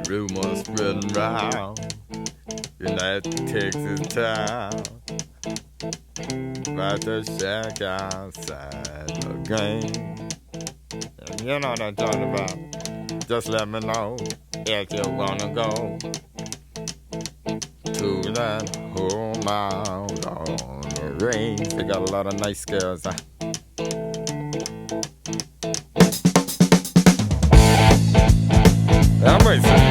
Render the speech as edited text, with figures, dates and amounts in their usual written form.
Rumors spreading round in that Texas town about the shack outside the game. And you know what I'm talking about. Just let me know if you wanna go to that home out on the range. They got a lot of nice girls. I'm racing.